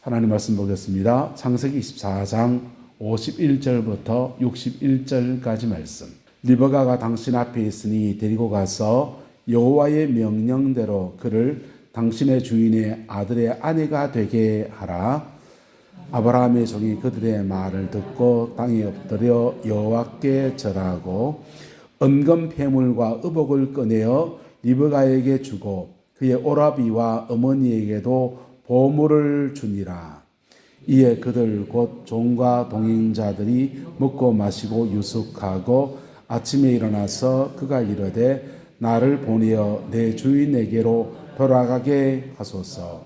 하나님 말씀 보겠습니다. 창세기 24장 51절부터 61절까지 말씀. 리브가가 당신 앞에 있으니 데리고 가서 여호와의 명령대로 그를 당신의 주인의 아들의 아내가 되게 하라. 아브라함의 종이 그들의 말을 듣고 땅에 엎드려 여호와께 절하고 은금 패물과 의복을 꺼내어 리브가에게 주고 그의 오라비와 어머니에게도 보물을 주니라. 이에 그들 곧 종과 동행자들이 먹고 마시고 유숙하고 아침에 일어나서 그가 이르되 나를 보내어 내 주인에게로 돌아가게 하소서.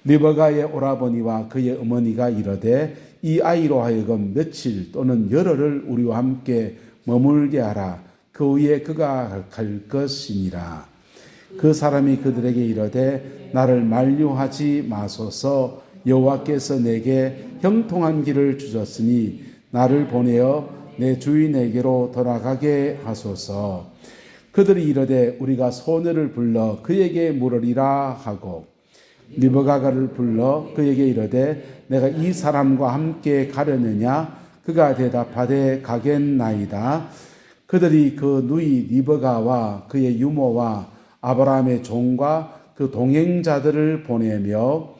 리브가의 오라버니와 그의 어머니가 이르되 이 아이로 하여금 며칠 또는 열흘을 우리와 함께 머물게 하라. 그 후에 그가 갈 것이니라. 그 사람이 그들에게 이르되 나를 만류하지 마소서. 여호와께서 내게 형통한 길을 주셨으니 나를 보내어 내 주인에게로 돌아가게 하소서. 그들이 이르되 우리가 소녀를 불러 그에게 물으리라 하고 리브가를 불러 그에게 이르되 내가 이 사람과 함께 가려느냐? 그가 대답하되 가겠나이다. 그들이 그 누이 리브가와 그의 유모와 아브라함의 종과 그 동행자들을 보내며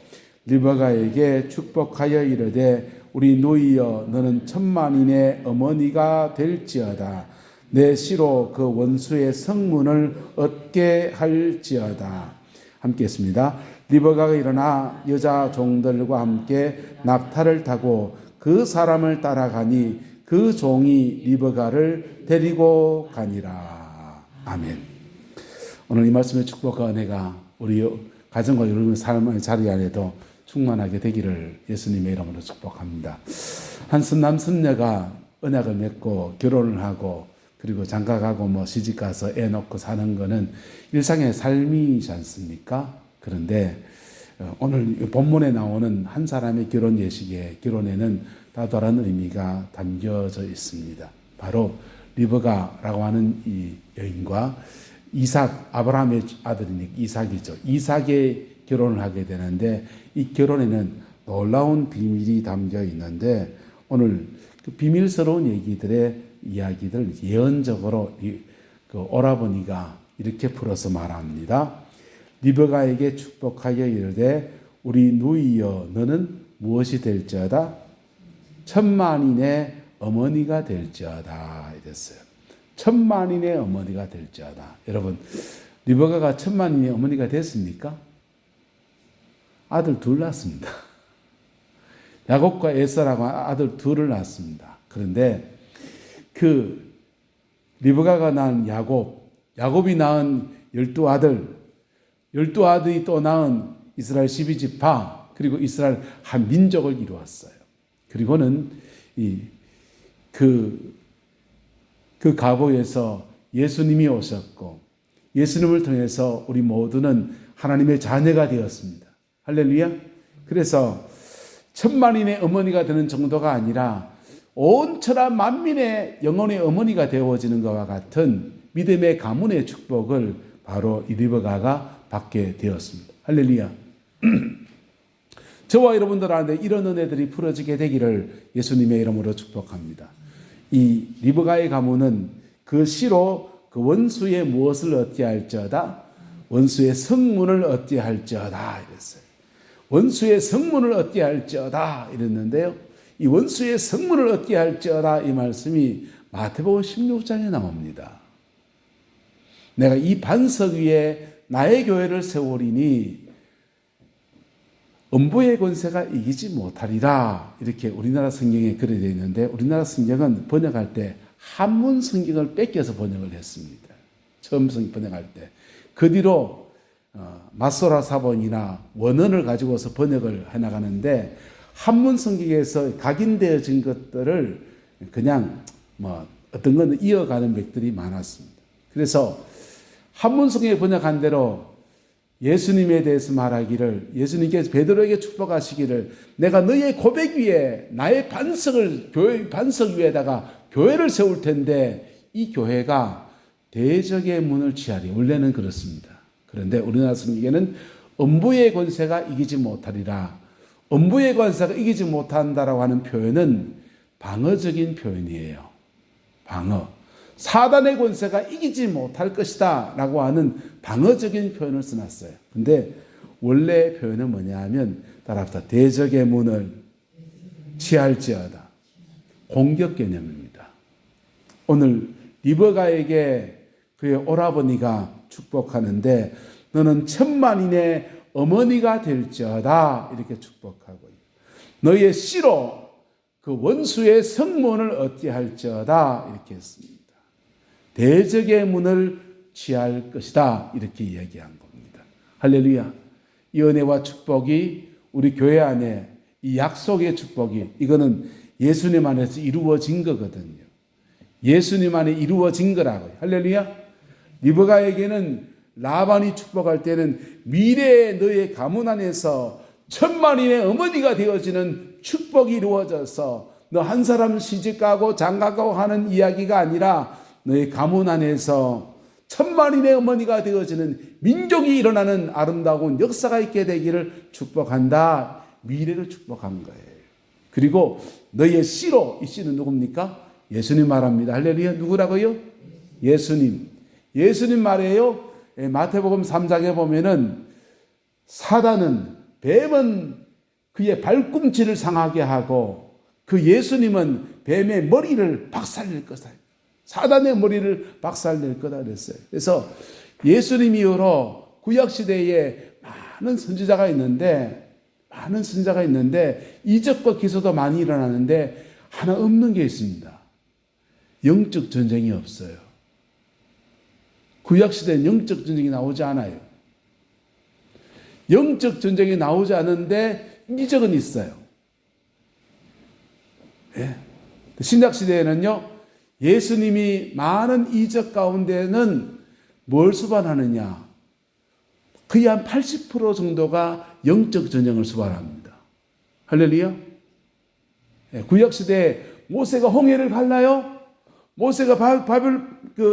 리브가에게 축복하여 이르되 우리 누이여 너는 천만인의 어머니가 될지어다. 내 시로 그 원수의 성문을 얻게 할지어다. 함께 했습니다. 리브가가 일어나 여자 종들과 함께 낙타를 타고 그 사람을 따라가니 그 종이 리브가를 데리고 가니라. 아멘. 오늘 이 말씀의 축복과 은혜가 우리 가정과 여러분의 삶의 자리 안에도 충만하게 되기를 예수님의 이름으로 축복합니다. 한 남선녀가 언약을 맺고 결혼을 하고 그리고 장가가고 시집가서 애 놓고 사는 거는 일상의 삶이지 않습니까? 그런데 오늘 본문에 나오는 한 사람의 결혼 예식의 결혼에는 다다른 의미가 담겨져 있습니다. 바로 리브가라고 하는 이 여인과 이삭, 아브라함의 아들이니까 이삭이죠. 이삭의 결혼을 하게 되는데 이 결혼에는 놀라운 비밀이 담겨 있는데 오늘 그 비밀스러운 얘기들의 이야기들 예언적으로 그 오라버니가 이렇게 풀어서 말합니다. 리브가에게 축복하여 이르되 우리 누이여 너는 무엇이 될지어다? 천만인의 어머니가 될지어다 이랬어요. 천만인의 어머니가 될지어다. 여러분, 리브가가 천만인의 어머니가 됐습니까? 아들 둘 낳았습니다. 야곱과 에서라고 아들 둘을 낳았습니다. 그런데 그 리브가가 낳은 야곱이 낳은 12아들, 12아들이 또 낳은 이스라엘 12지파, 그리고 이스라엘 한 민족을 이루었어요. 그리고는 그 가보에서 예수님이 오셨고 예수님을 통해서 우리 모두는 하나님의 자녀가 되었습니다. 할렐루야. 그래서 천만인의 어머니가 되는 정도가 아니라 온 천하 만민의 영혼의 어머니가 되어지는 것과 같은 믿음의 가문의 축복을 바로 이 리브가가 받게 되었습니다. 할렐루야. 저와 여러분들한테 이런 은혜들이 풀어지게 되기를 예수님의 이름으로 축복합니다. 이 리브가의 가문은 그 시로 그 원수의 무엇을 얻게 할지어다? 원수의 성문을 얻게 할지어다 이랬어요. 원수의 성문을 얻게 할지어다 이랬는데요. 이 원수의 성문을 얻게 할지어다 이 말씀이 마태복음 16장에 나옵니다. 내가 이 반석 위에 나의 교회를 세우리니 음부의 권세가 이기지 못하리라. 이렇게 우리나라 성경에 그렇게 되어 있는데 우리나라 성경은 번역할 때 한문 성경을 뺏겨서 번역을 했습니다. 처음 번역할 때. 그 뒤로 마소라 사본이나 원어를 가지고서 번역을 해나가는데 한문 성경에서 각인되어진 것들을 그냥 어떤 건 이어가는 맥들이 많았습니다. 그래서 한문 성경에 번역한 대로 예수님에 대해서 말하기를 예수님께서 베드로에게 축복하시기를 내가 너의 고백 위에 나의 교회 반석 위에다가 교회를 세울 텐데 이 교회가 대적의 문을 취하리. 원래는 그렇습니다. 그런데 우리나라 성경에는 음부의 권세가 이기지 못하리라. 음부의 권세가 이기지 못한다라고 하는 표현은 방어적인 표현이에요. 방어. 사단의 권세가 이기지 못할 것이다 라고 하는 방어적인 표현을 써놨어요. 근데 원래 표현은 뭐냐 하면 따라합시다. 대적의 문을 취할지어다. 공격 개념입니다. 오늘 리버가에게 그의 오라버니가 축복하는데 너는 천만인의 어머니가 될지어다 이렇게 축복하고요. 너의 씨로 그 원수의 성문을 얻게 할지어다 이렇게 했습니다. 대적의 문을 취할 것이다 이렇게 이야기한 겁니다. 할렐루야. 이 은혜와 축복이 우리 교회 안에 이 약속의 축복이 이거는 예수님 안에서 이루어진 거거든요. 예수님 안에 이루어진 거라고요. 할렐루야. 리브가에게는 라반이 축복할 때는 미래의 너의 가문 안에서 천만인의 어머니가 되어지는 축복이 이루어져서 너 한 사람 시집가고 장가가고 하는 이야기가 아니라 너의 가문 안에서 천만인의 어머니가 되어지는 민족이 일어나는 아름다운 역사가 있게 되기를 축복한다. 미래를 축복한 거예요. 그리고 너의 씨로, 이 씨는 누굽니까? 예수님 말합니다. 할렐루야. 누구라고요? 예수님. 예수님 말이에요. 마태복음 3장에 보면은 사단은 뱀은 그의 발꿈치를 상하게 하고 그 예수님은 뱀의 머리를 박살낼 거다. 사단의 머리를 박살낼 거다 그랬어요. 그래서 예수님 이후로 구약시대에 많은 선지자가 있는데 이적과 기사도 많이 일어나는데 하나 없는 게 있습니다. 영적 전쟁이 없어요. 구약시대는 영적 전쟁이 나오지 않아요. 영적 전쟁이 나오지 않는데 이적은 있어요. 네. 신약시대에는요, 예수님이 많은 이적 가운데는 뭘 수반하느냐? 거의 한 80% 정도가 영적 전쟁을 수반합니다. 할렐루야. 네. 구약시대에 모세가 홍해를 갈라요? 모세가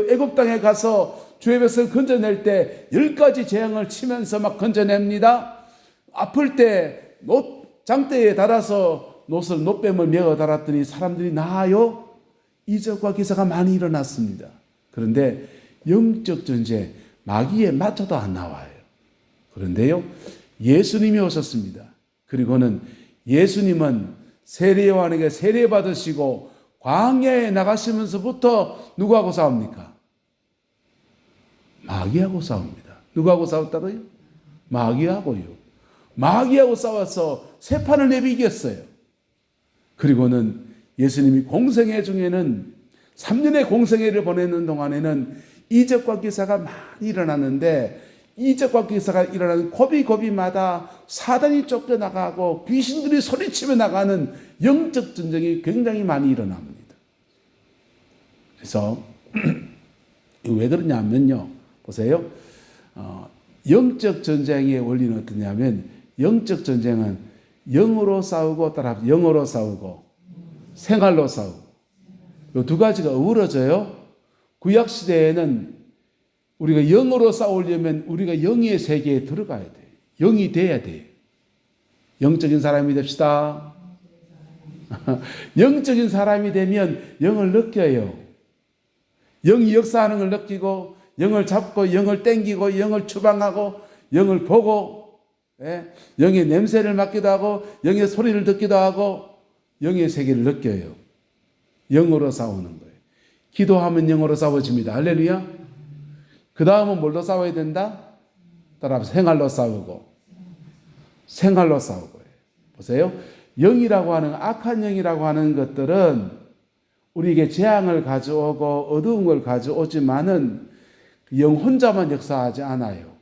애굽 땅에 가서 주의 백성을 건져낼 때 10가지 재앙을 치면서 막 건져냅니다. 아플 때 장대에 달아서 노뱀을 메어 달았더니 사람들이 나아요. 이적과 기사가 많이 일어났습니다. 그런데 영적 전쟁, 마귀에 맞춰도 안 나와요. 그런데요, 예수님이 오셨습니다. 그리고는 예수님은 세례요한에게 세례 받으시고 광야에 나가시면서부터 누구하고 싸웁니까? 마귀하고 싸웁니다. 누구하고 싸웠다고요? 마귀하고요. 마귀하고 싸워서 세 판을 내비겼어요. 그리고는 예수님이 공생애 중에는 3년의 공생애를 보내는 동안에는 이적과 기사가 많이 일어났는데 이적과 기사가 일어나는 고비고비마다 사단이 쫓겨나가고 귀신들이 소리치며 나가는 영적 전쟁이 굉장히 많이 일어납니다. 그래서 왜 그러냐면요. 보세요. 영적 전쟁의 원리는 어떠냐면 영적 전쟁은 영으로 싸우고 영으로 싸우고 생활로 싸우고 이 두 가지가 어우러져요. 구약시대에는 우리가 영으로 싸우려면 우리가 영의 세계에 들어가야 돼요. 영이 돼야 돼요. 영적인 사람이 됩시다. 영적인 사람이 되면 영을 느껴요. 영이 역사하는 걸 느끼고 영을 잡고 영을 땡기고 영을 추방하고 영을 보고 영의 냄새를 맡기도 하고 영의 소리를 듣기도 하고 영의 세계를 느껴요. 영으로 싸우는 거예요. 기도하면 영으로 싸워집니다. 할렐루야. 그 다음은 뭘로 싸워야 된다? 따라서 생활로 싸우고 생활로 싸우고 보세요. 영이라고 하는 악한 영이라고 하는 것들은 우리에게 재앙을 가져오고 어두운 걸 가져오지만은 영 혼자만 역사하지 않아요.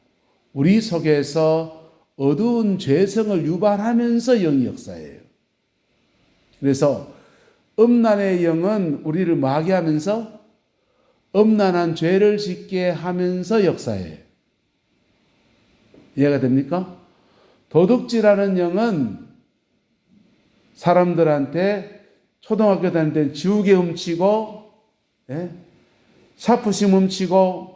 우리 속에서 어두운 죄성을 유발하면서 영이 역사해요. 그래서 음란의 영은 우리를 마게 하면서 음란한 죄를 짓게 하면서 역사해요. 이해가 됩니까? 도둑질하는 영은 사람들한테 초등학교 다닐 때 지우개 훔치고 샤프심 훔치고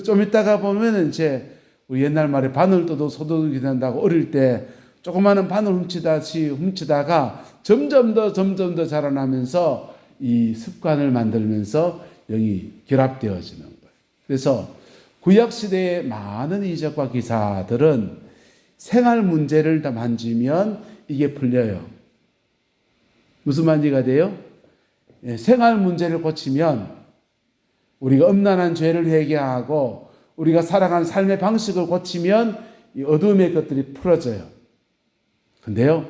좀 있다가 보면은 이제 우리 옛날 말에 바늘 떠도 소도둑이 된다고 어릴 때 조그마한 바늘 훔치다가 점점 더 자라나면서 이 습관을 만들면서 영이 결합되어지는 거예요. 그래서 구약시대의 많은 이적과 기사들은 생활 문제를 다 만지면 이게 풀려요. 무슨 만지가 돼요? 생활 문제를 고치면 우리가 엄란한 죄를 회개하고 우리가 살아가는 삶의 방식을 고치면 이 어둠의 것들이 풀어져요. 근데요,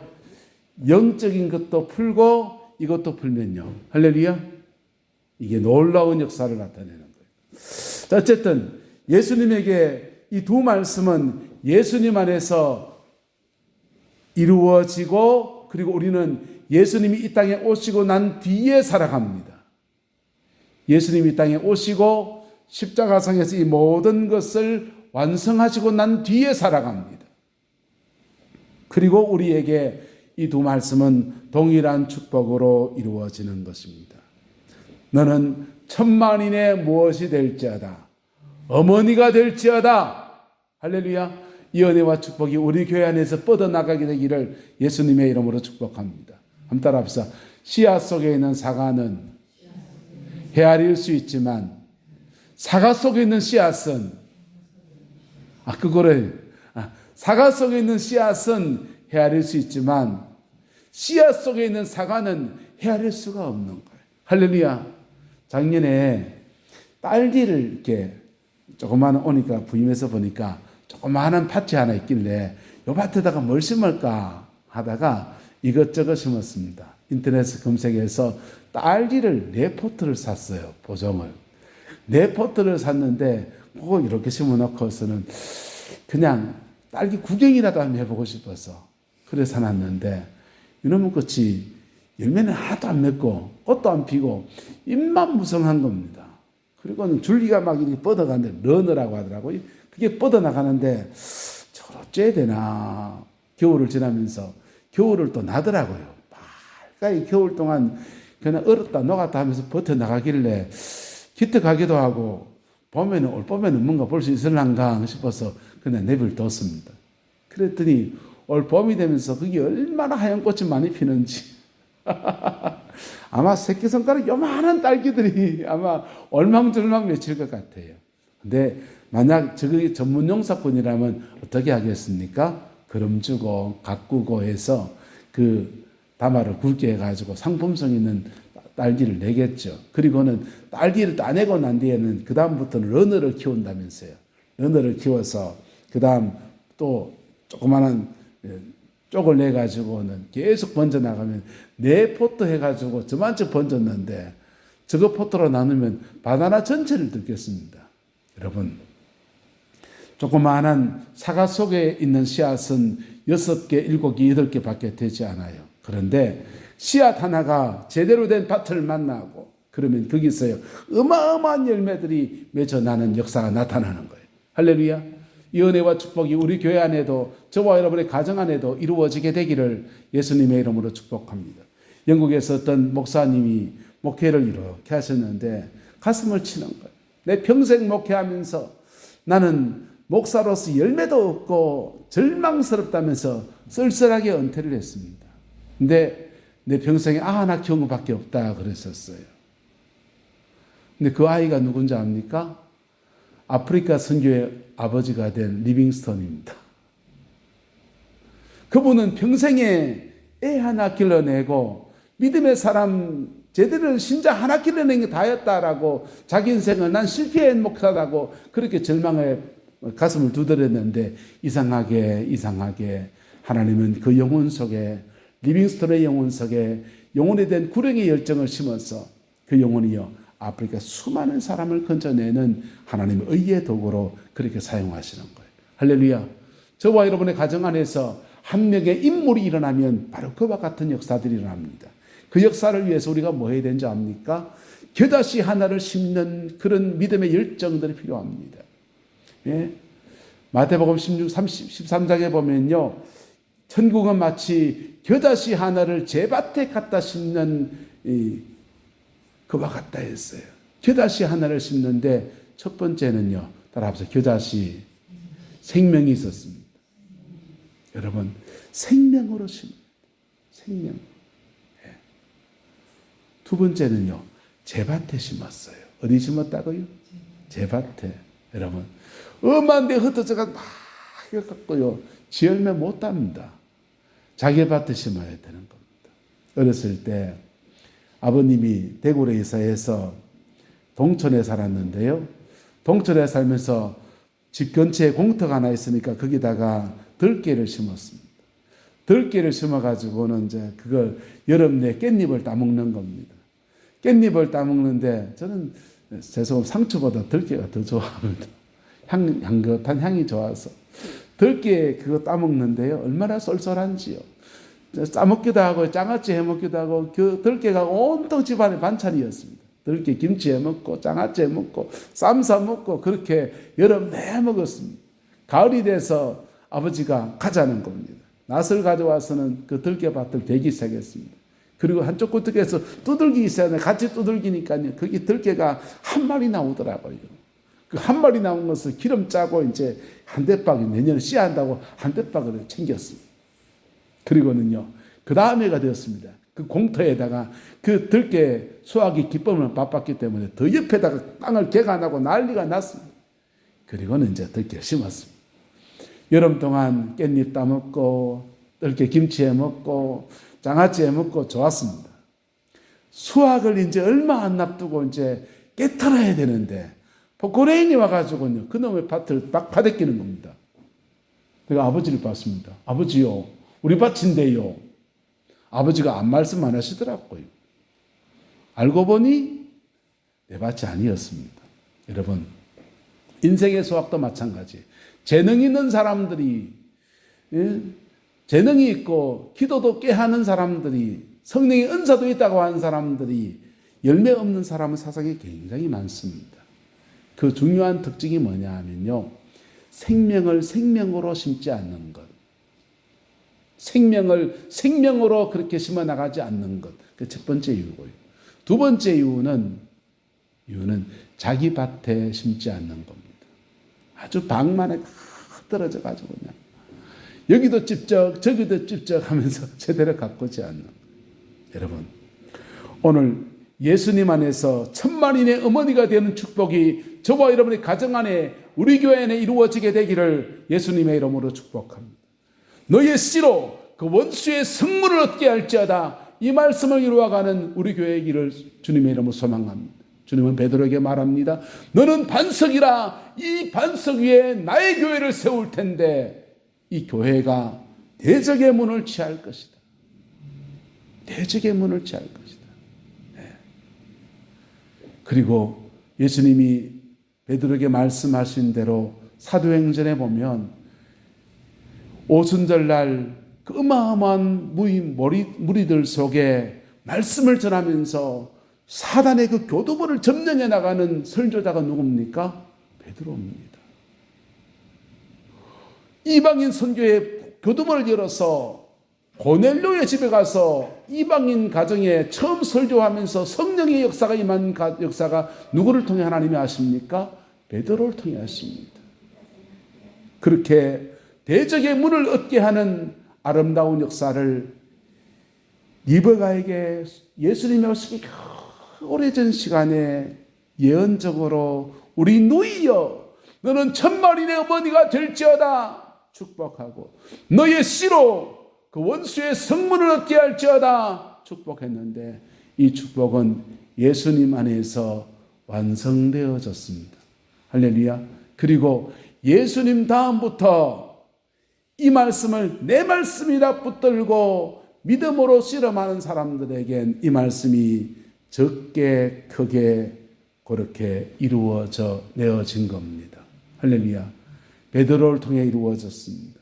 영적인 것도 풀고 이것도 풀면요, 할렐루야, 이게 놀라운 역사를 나타내는 거예요. 자, 어쨌든 예수님에게 이 두 말씀은 예수님 안에서 이루어지고, 그리고 우리는 예수님이 이 땅에 오시고 난 뒤에 살아갑니다. 예수님이 이 땅에 오시고 십자가상에서 이 모든 것을 완성하시고 난 뒤에 살아갑니다. 그리고 우리에게 이 두 말씀은 동일한 축복으로 이루어지는 것입니다. 너는 천만인의 무엇이 될지어다, 어머니가 될지어다. 할렐루야. 이 은혜와 축복이 우리 교회 안에서 뻗어나가게 되기를 예수님의 이름으로 축복합니다. 한번 따라합시다. 씨앗 속에 있는 사과는 헤아릴 수 있지만 사과 속에 있는 씨앗은 사과 속에 있는 씨앗은 헤아릴 수 있지만 씨앗 속에 있는 사과는 헤아릴 수가 없는 거예요. 할렐루야. 작년에 딸기를 이렇게 조그마한 오니까 부임해서 보니까 조그마한 밭이 하나 있길래 이 밭에다가 뭘 심을까 하다가 이것저것 심었습니다. 인터넷에 검색해서 딸기를 4포트를 샀어요. 보정을 4포트를 샀는데 그거 이렇게 심어놓고서는 그냥 딸기 구경이라도 한번 해보고 싶어서 그래서 샀는데 이놈의 꽃이 열매는 하나도 안 맺고 꽃도 안 피고 잎만 무성한 겁니다. 그리고는 줄기가 막 이렇게 뻗어가는데 러너라고 하더라고요. 그게 뻗어나가는데 저걸 어째야 되나. 겨울을 지나면서 겨울을 또 나더라고요. 빨리 겨울 동안 그냥 얼었다 녹았다 하면서 버텨나가길래 기특하기도 하고 올 봄에는 뭔가 볼 수 있을란가 싶어서 그냥 내버려뒀습니다. 그랬더니 올 봄이 되면서 그게 얼마나 하얀 꽃이 많이 피는지 아마 새끼손가락 요만한 딸기들이 아마 얼망졸망 맺힐 것 같아요. 근데 만약 저기 전문 용사꾼이라면 어떻게 하겠습니까? 거름 주고 가꾸고 해서 그 다마를 굵게 해가지고 상품성 있는 딸기를 내겠죠. 그리고는 딸기를 따내고 난 뒤에는 그 다음부터는 러너를 키운다면서요. 러너를 키워서 그 다음 또 조그마한 쪽을 내가지고는 계속 번져나가면 4포트 해가지고 저만큼 번졌는데 저거 포트로 나누면 바나나 전체를 듣겠습니다. 여러분, 조그마한 사과 속에 있는 씨앗은 6개, 7개, 8개 밖에 되지 않아요. 그런데 씨앗 하나가 제대로 된 밭을 만나고 그러면 거기서요 어마어마한 열매들이 맺어나는 역사가 나타나는 거예요. 할렐루야. 이 은혜와 축복이 우리 교회 안에도 저와 여러분의 가정 안에도 이루어지게 되기를 예수님의 이름으로 축복합니다. 영국에서 어떤 목사님이 목회를 이렇게 하셨는데 가슴을 치는 거예요. 내 평생 목회하면서 나는 목사로서 열매도 없고 절망스럽다면서 쓸쓸하게 은퇴를 했습니다. 근데 내 평생에 하나 키운 것밖에 없다 그랬었어요. 근데 그 아이가 누군지 압니까? 아프리카 선교의 아버지가 된 리빙스턴입니다. 그분은 평생에 애 하나 길러내고 믿음의 사람 제대로 신자 하나 길러낸 게 다였다라고 자기 인생을 난 실패한 목사라고 그렇게 절망에 가슴을 두드렸는데 이상하게 하나님은 그 영혼 속에 리빙스턴의 영혼 속에 영혼에 대한 구령의 열정을 심어서 그 영혼이요 아프리카 수많은 사람을 건져내는 하나님의 의의 도구로 그렇게 사용하시는 거예요. 할렐루야. 저와 여러분의 가정 안에서 한 명의 인물이 일어나면 바로 그와 같은 역사들이 일어납니다. 그 역사를 위해서 우리가 뭐 해야 되는지 압니까? 겨다시 하나를 심는 그런 믿음의 열정들이 필요합니다. 예? 마태복음 13장에 보면요. 천국은 마치 겨다시 하나를 제밭에 갖다 심는 그와 같다 했어요. 겨다시 하나를 심는데 첫 번째는요. 따라합시다. 겨다시 생명이 있었습니다. 여러분, 생명으로 심은 생명. 두 번째는요, 제밭에 심었어요. 어디 심었다고요? 제밭에. 여러분, 엄한 데 흩어져가 막 해갖고요, 지 열매 못 답니다. 자기 밭에 심어야 되는 겁니다. 어렸을 때 아버님이 대구로 이사해서 동촌에 살았는데요. 동촌에 살면서 집 근처에 공터가 하나 있으니까 거기다가 들깨를 심었습니다. 들깨를 심어가지고는 이제 그걸 여름 내 깻잎을 따먹는 겁니다. 깻잎을 따먹는데 저는 죄송합니다. 상추보다 들깨가 더 좋아합니다. 향긋한 향이 좋아서. 들깨 그거 따먹는데요. 얼마나 쏠쏠한지요. 싸먹기도 하고 장아찌 해먹기도 하고 그 들깨가 온통 집안의 반찬이었습니다. 들깨 김치 해먹고 장아찌 해먹고 쌈 싸먹고 그렇게 여름 내 먹었습니다. 가을이 돼서 아버지가 가자는 겁니다. 낫을 가져와서는 그 들깨밭을 베기 시작했습니다. 그리고 한쪽 구석에서 두들기 있어야 같이 두들기니까요. 거기 들깨가 한 마리 나오더라고요. 그 한 마리 나온 것을 기름 짜고 이제 한 대박이 내년에 씨한다고 한 대박을 챙겼습니다. 그리고는요, 그 다음에가 되었습니다. 그 공터에다가 그 들깨 수확의 기쁨을 맛봤기 때문에 더 옆에다가 땅을 개간하고 난리가 났습니다. 그리고는 이제 들깨 심었습니다. 여름 동안 깻잎 따먹고 들깨 김치 해먹고 장아찌 해먹고 좋았습니다. 수확을 이제 얼마 안 납두고 이제 깨털어야 되는데 고래인이 와가지고요, 그놈의 밭을 막 파대끼는 겁니다. 내가 아버지를 봤습니다. 아버지요, 우리 밭인데요. 아버지가 아무 말씀 안 하시더라고요. 알고 보니 내 밭이 아니었습니다. 여러분, 인생의 수확도 마찬가지. 재능 있는 사람들이, 재능이 있고 기도도 꽤 하는 사람들이, 성령의 은사도 있다고 하는 사람들이 열매 없는 사람은 세상에 굉장히 많습니다. 그 중요한 특징이 뭐냐 하면요, 생명을 생명으로 심지 않는 것. 생명을 생명으로 그렇게 심어 나가지 않는 것. 그 첫 번째 이유고요. 두 번째 이유는 자기 밭에 심지 않는 겁니다. 아주 방만에 떨어져 가지고 그냥 여기도 찝쩍 저기도 찝쩍 하면서 제대로 가꾸지 않는 거예요. 여러분, 오늘 예수님 안에서 천만인의 어머니가 되는 축복이 저와 여러분의 가정 안에, 우리 교회 안에 이루어지게 되기를 예수님의 이름으로 축복합니다. 너의 씨로 그 원수의 성문을 얻게 할지어다. 이 말씀을 이루어가는 우리 교회의 길을 주님의 이름으로 소망합니다. 주님은 베드로에게 말합니다. 너는 반석이라. 이 반석 위에 나의 교회를 세울 텐데 이 교회가 대적의 문을 취할 것이다. 대적의 문을 취할 것이다. 네. 그리고 예수님이 베드로에게 말씀하신 대로 사도행전에 보면 오순절날 그 어마어마한 무리들 속에 말씀을 전하면서 사단의 그 교두보를 점령해 나가는 설교자가 누굽니까? 베드로입니다. 이방인 선교의 교두보를 열어서 고넬료의 집에 가서 이방인 가정에 처음 설교하면서 성령의 역사가 임한 역사가 누구를 통해 하나님이 하십니까? 베드로를 통해 하십니다. 그렇게 대적의 문을 얻게 하는 아름다운 역사를 리베가에게 예수님이 오시기 오래전 시간에 예언적으로 우리 누이여 너는 천만인의 어머니가 될지어다 축복하고 너의 씨로 그 원수의 성문을 얻게 할지어다 축복했는데 이 축복은 예수님 안에서 완성되어졌습니다. 할렐루야. 그리고 예수님 다음부터 이 말씀을 내 말씀이라 붙들고 믿음으로 실험하는 사람들에겐 이 말씀이 적게 크게 그렇게 이루어져 내어진 겁니다. 할렐루야. 베드로를 통해 이루어졌습니다.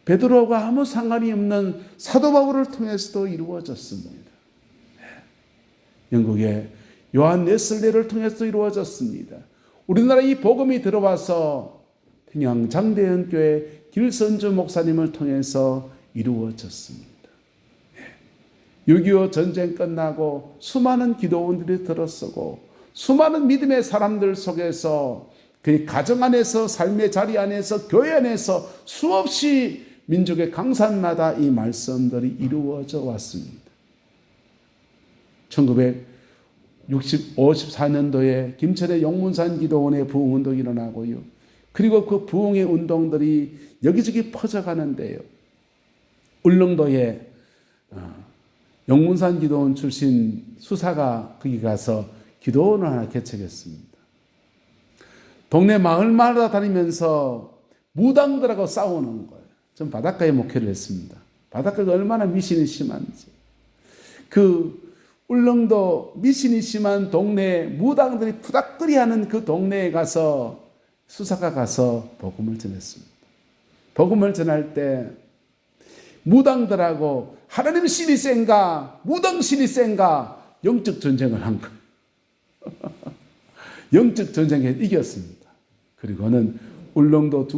베드로가 아무 상관이 없는 사도 바울을 통해서도 이루어졌습니다. 영국의 요한 웨슬레를 통해서 이루어졌습니다. 우리나라 이 복음이 들어와서 평양 장대현교회 길선주 목사님을 통해서 이루어졌습니다. 6.25 전쟁 끝나고 수많은 기도원들이 들어서고 수많은 믿음의 사람들 속에서 그 가정 안에서 삶의 자리 안에서 교회 안에서 수없이 민족의 강산마다 이 말씀들이 이루어져 왔습니다. 1954년도에 김천의 용문산 기도원의 부흥운동이 일어나고요. 그리고 그 부흥의 운동들이 여기저기 퍼져가는데요. 울릉도에 용문산 기도원 출신 수사가 거기 가서 기도원을 하나 개척했습니다. 동네 마을마다 다니면서 무당들하고 싸우는 거예요. 전 바닷가에 목회를 했습니다. 바닷가가 얼마나 미신이 심한지. 그 울릉도 미신이 심한 동네 무당들이 푸닥거리하는 그 동네에 가서 수사가 가서 복음을 전했습니다. 복음을 전할 때 무당들하고 하나님 신이 센가 무당 신이 센가 영적 전쟁을 한 거예요. 영적 전쟁에 이겼습니다. 그리고는 울릉도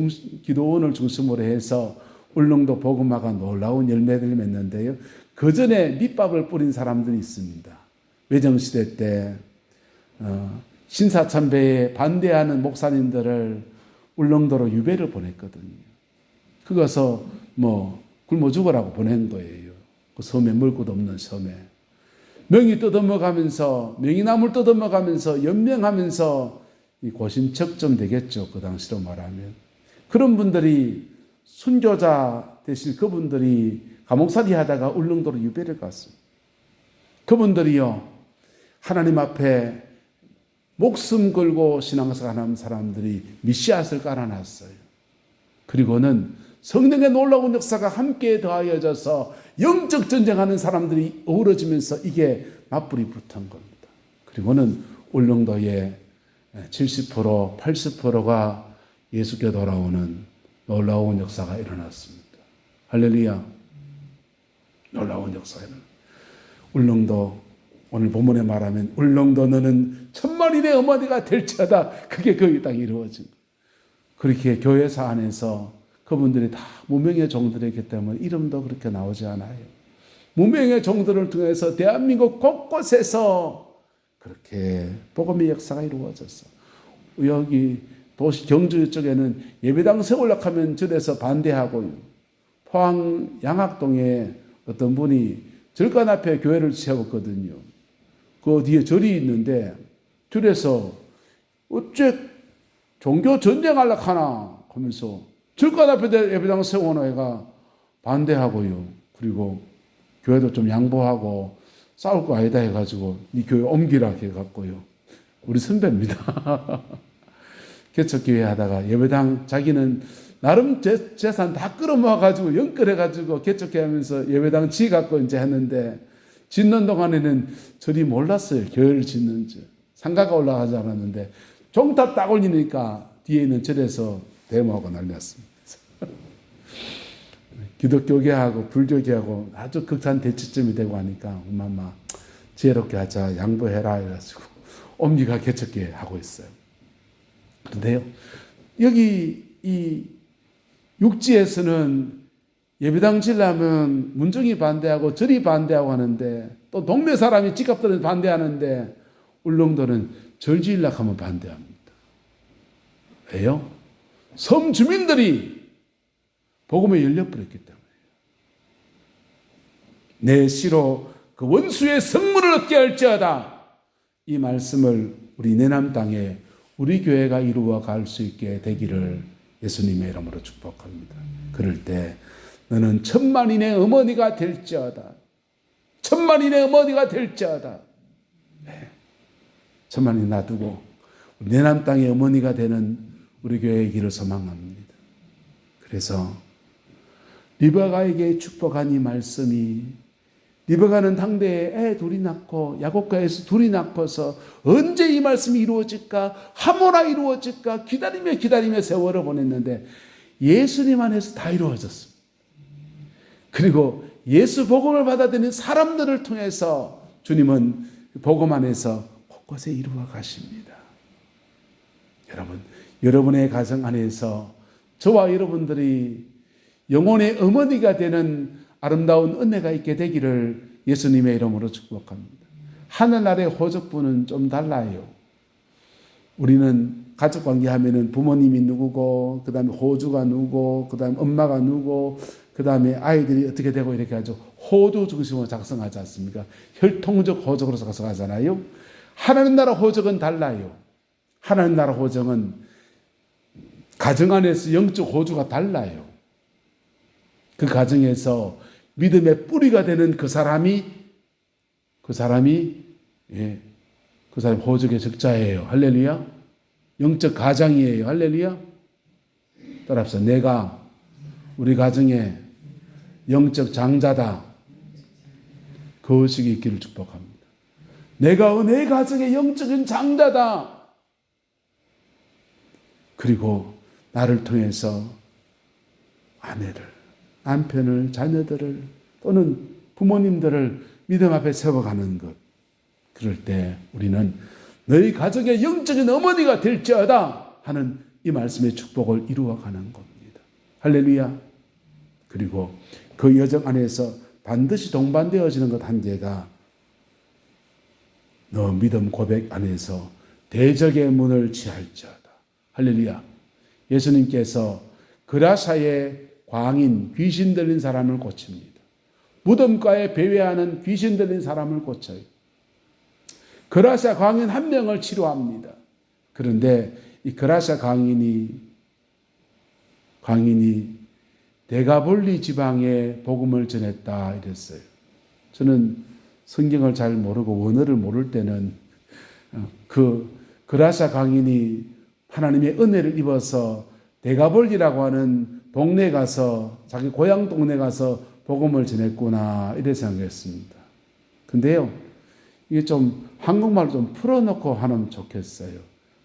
기도원을 중심으로 해서 울릉도 복음화가 놀라운 열매를 맺는데요. 그 전에 밑밥을 뿌린 사람들이 있습니다. 외정시대 때 신사참배에 반대하는 목사님들을 울릉도로 유배를 보냈거든요. 그거서 굶어 죽으라고 보낸 거예요. 그 섬에 먹을 것도 없는 섬에. 명이 뜯어먹으면서 명이나물 뜯어먹으면서 연명하면서 이 고심척좀 되겠죠. 그 당시로 말하면. 그런 분들이 순교자 대신 그분들이 감옥살이 하다가 울릉도로 유배를 갔습니다. 그분들이요. 하나님 앞에 목숨 걸고 신앙생활하는 사람들이 미시앗을 깔아놨어요. 그리고는 성령의 놀라운 역사가 함께 더하여져서 영적 전쟁하는 사람들이 어우러지면서 이게 맞불이 붙은 겁니다. 그리고는 울릉도의 70%, 80%가 예수께 돌아오는 놀라운 역사가 일어났습니다. 할렐루야. 놀라운 역사가 일어났습니다. 울릉도, 오늘 본문에 말하면 울릉도 너는 천만인의 어머니가 될지어다. 그게 거기 딱 이루어진 거예요. 그렇게 교회사 안에서 그분들이 다 무명의 종들이기 때문에 이름도 그렇게 나오지 않아요. 무명의 종들을 통해서 대한민국 곳곳에서 그렇게 복음의 역사가 이루어졌어. 여기 도시 경주 쪽에는 예배당 세우려고 하면 절에서 반대하고요. 포항 양학동에 어떤 분이 절간 앞에 교회를 세웠거든요. 그 뒤에 절이 있는데 절에서 어째 종교 전쟁하려고 하나 하면서 절간 앞에 예배당 세워놓은 애가 반대하고요. 그리고 교회도 좀 양보하고 싸울 거 아니다 해가지고 이 교회 옮기라 해갖고요. 우리 선배입니다. 개척교회 하다가 예배당 자기는 나름 재산 다 끌어모아가지고 연끌해가지고 개척교회 하면서 예배당 지갖고 이제 했는데 짓는 동안에는 저리 몰랐어요. 교회를 짓는지. 상가가 올라가지 않았는데 종탑 딱 올리니까 뒤에 있는 절에서 데모하고 난리났습니다. 기독교계하고 불교계하고 아주 극한 대치점이 되고 하니까 엄마 지혜롭게 하자 양보해라 해가지고 옴니가 개척교회 하고 있어요. 그런데요, 여기 이 육지에서는 예배당 지려면 문정이 반대하고 절이 반대하고 하는데 또 동네 사람이 집값들은 반대하는데 울릉도는 절 지으려고 하면 반대합니다. 왜요? 섬 주민들이 복음에 열려버렸기 때문에 내 시로 그 원수의 성문을 얻게 할지어다. 이 말씀을 우리 내남 땅에 우리 교회가 이루어 갈 수 있게 되기를 예수님의 이름으로 축복합니다. 그럴 때 너는 천만인의 어머니가 될지어다. 천만인의 어머니가 될지어다. 네. 천만인 놔두고 내남 땅의 어머니가 되는 우리 교회의 길을 소망합니다. 그래서 리베가에게 축복한 이 말씀이 리베가는 당대에 애 둘이 낳고 야곱과에서 둘이 낳고서 언제 이 말씀이 이루어질까 하모나 이루어질까 기다리며 세월을 보냈는데 예수님 안에서 다 이루어졌습니다. 그리고 예수 복음을 받아들이는 사람들을 통해서 주님은 복음 안에서 곳곳에 이루어 가십니다. 여러분, 여러분의 가정 안에서 저와 여러분들이 영혼의 어머니가 되는 아름다운 은혜가 있게 되기를 예수님의 이름으로 축복합니다. 하늘나라의 호적부는 좀 달라요. 우리는 가족 관계 하면은 부모님이 누구고, 그 다음에 호주가 누구고, 그 다음에 엄마가 누구고, 그 다음에 아이들이 어떻게 되고 이렇게 하죠. 호주 중심으로 작성하지 않습니까? 혈통적 호적으로 작성하잖아요. 하나님 나라 호적은 달라요. 하나님 나라 호적은 가정 안에서 영적 호주가 달라요. 그 가정에서 믿음의 뿌리가 되는 그 사람이 호적의 적자예요. 할렐루야. 영적 가장이에요. 할렐루야. 따라합시다. 내가 우리 가정에 영적 장자다. 그 의식이 있기를 축복합니다. 내가 내 가정의 영적인 장자다. 그리고 나를 통해서 아내를, 남편을, 자녀들을 또는 부모님들을 믿음 앞에 세워가는 것. 그럴 때 우리는 너희 가정의 영적인 어머니가 될지어다 하는 이 말씀의 축복을 이루어가는 겁니다. 할렐루야. 그리고 그 여정 안에서 반드시 동반되어지는 것 한 개가 너 믿음 고백 안에서 대적의 문을 취할지어다. 할렐루야. 예수님께서 그라사의 광인 귀신 들린 사람을 고칩니다. 무덤가에 배회하는 귀신 들린 사람을 고쳐요. 그라사 광인 한 명을 치료합니다. 그런데 이 그라사 광인이 데가볼리 지방에 복음을 전했다 이랬어요. 저는 성경을 잘 모르고 원어를 모를 때는 그 그라사 광인이 하나님의 은혜를 입어서 데가볼리라고 하는 동네 가서 자기 고향 동네 가서 복음을 전했구나 이래 생각했습니다. 근데요, 이게 좀 한국말로 좀 풀어놓고 하면 좋겠어요.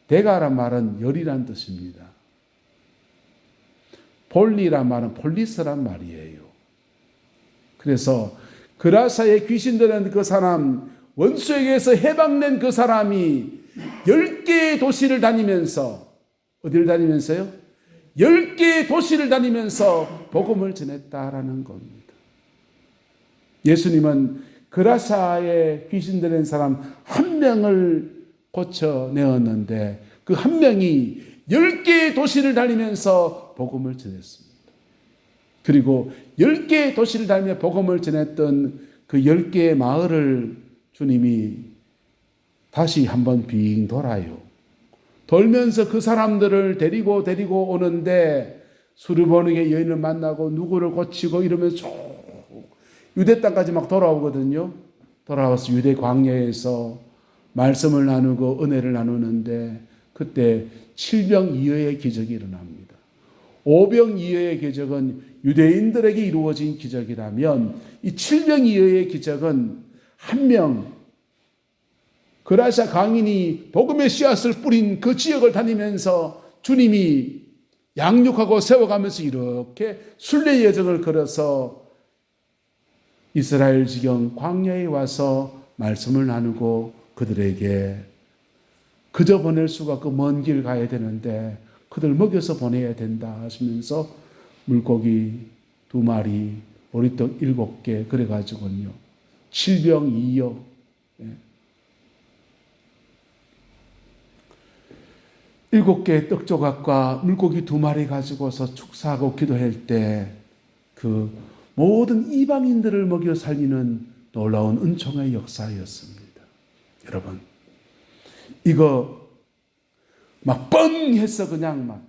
데가란 말은 열이란 뜻입니다. 볼리란 말은 폴리스란 말이에요. 그래서 그라사에 귀신 들은 그 사람, 원수에게서 해방된 그 사람이 10개의 도시를 다니면서, 어디를 다니면서요? 10개의 도시를 다니면서 복음을 전했다라는 겁니다. 예수님은 그라사에 귀신 들린 사람 한 명을 고쳐내었는데 그 한 명이 10개의 도시를 다니면서 복음을 전했습니다. 그리고 10개의 도시를 다니며 복음을 전했던 그 10개의 마을을 주님이 다시 한번 빙 돌아요. 돌면서 그 사람들을 데리고 오는데 수르보닉의 여인을 만나고 누구를 고치고 이러면서 쭉 유대 땅까지 막 돌아오거든요. 돌아와서 유대 광야에서 말씀을 나누고 은혜를 나누는데 그때 7병2여의 기적이 일어납니다. 5병2여의 기적은 유대인들에게 이루어진 기적이라면 이 7병2여의 기적은 한 명 그라사 광인이 복음의 씨앗을 뿌린 그 지역을 다니면서 주님이 양육하고 세워가면서 이렇게 순례 여정을 걸어서 이스라엘 지경 광야에 와서 말씀을 나누고 그들에게 그저 보낼 수가 없고 먼 길 가야 되는데 그들 먹여서 보내야 된다 하시면서 물고기 2마리, 보리떡 7개 그래가지고요 7병2여 7개의 떡조각과 물고기 2마리 가지고서 축사하고 기도할 때 그 모든 이방인들을 먹여 살리는 놀라운 은총의 역사였습니다. 여러분, 이거 막 뻥 해서 그냥 막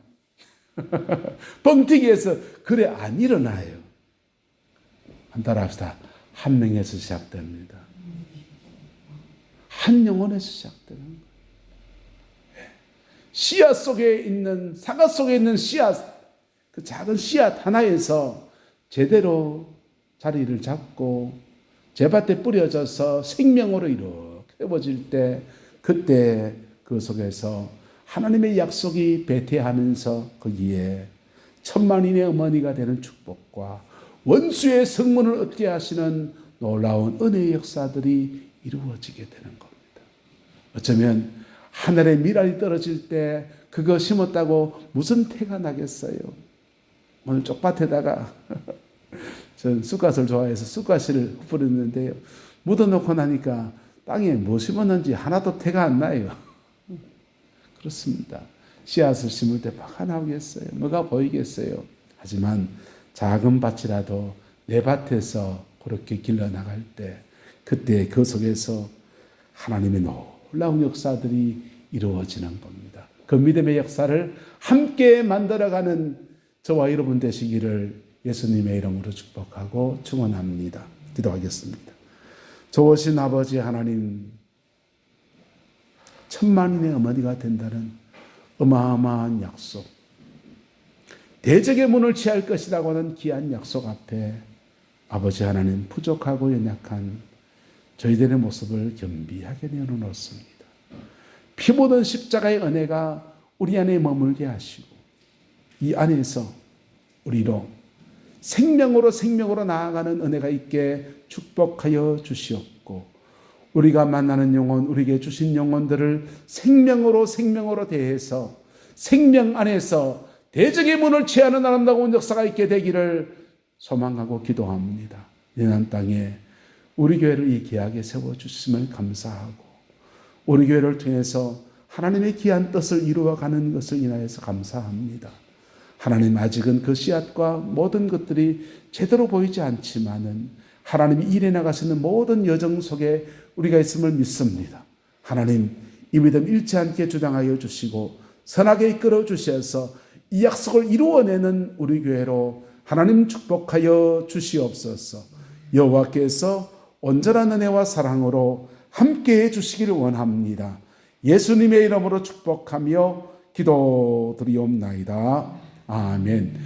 뻥튀기 해서 그래 안 일어나요. 한 따라합시다. 한 명에서 시작됩니다. 한 영혼에서 시작되는 거예요. 씨앗 속에 있는, 사과 속에 있는 씨앗, 그 작은 씨앗 하나에서 제대로 자리를 잡고 제밭에 뿌려져서 생명으로 이렇게 해워질 때 그때 그 속에서 하나님의 약속이 배태하면서 거기에 천만인의 어머니가 되는 축복과 원수의 성문을 얻게 하시는 놀라운 은혜의 역사들이 이루어지게 되는 겁니다. 어쩌면 하늘에 미랄이 떨어질 때 그거 심었다고 무슨 태가 나겠어요? 오늘 쪽밭에다가 전 쑥갓을 좋아해서 쑥갓을 뿌렸는데요. 묻어놓고 나니까 땅에 뭐 심었는지 하나도 태가 안 나요. 그렇습니다. 씨앗을 심을 때 뭐가 나오겠어요? 뭐가 보이겠어요? 하지만 작은 밭이라도 내 밭에서 그렇게 길러나갈 때 그때 그 속에서 하나님의 놀라운 역사들이 이루어지는 겁니다. 그 믿음의 역사를 함께 만들어가는 저와 여러분 되시기를 예수님의 이름으로 축복하고 축원합니다. 기도하겠습니다. 좋으신 아버지 하나님, 천만인의 어머니가 된다는 어마어마한 약속, 대적의 문을 취할 것이라고 하는 귀한 약속 앞에 아버지 하나님, 부족하고 연약한 저희들의 모습을 겸비하게 내어놓습니다. 피 묻은 십자가의 은혜가 우리 안에 머물게 하시고 이 안에서 우리로 생명으로 나아가는 은혜가 있게 축복하여 주시옵고, 우리가 만나는 영혼, 우리에게 주신 영혼들을 생명으로 대해서 생명 안에서 대적의 문을 취하는 아름다운 역사가 있게 되기를 소망하고 기도합니다. 연한 땅에 우리 교회를 이 귀하게 세워주심을 감사하고, 우리 교회를 통해서 하나님의 귀한 뜻을 이루어가는 것을 인하여서 감사합니다. 하나님, 아직은 그 씨앗과 모든 것들이 제대로 보이지 않지만은 하나님이 일해 나가시는 모든 여정 속에 우리가 있음을 믿습니다. 하나님, 이 믿음 잃지 않게 주장하여 주시고 선하게 이끌어 주셔서 이 약속을 이루어내는 우리 교회로 하나님 축복하여 주시옵소서. 여호와께서 온전한 은혜와 사랑으로 함께해 주시기를 원합니다. 예수님의 이름으로 축복하며 기도드리옵나이다. 아멘.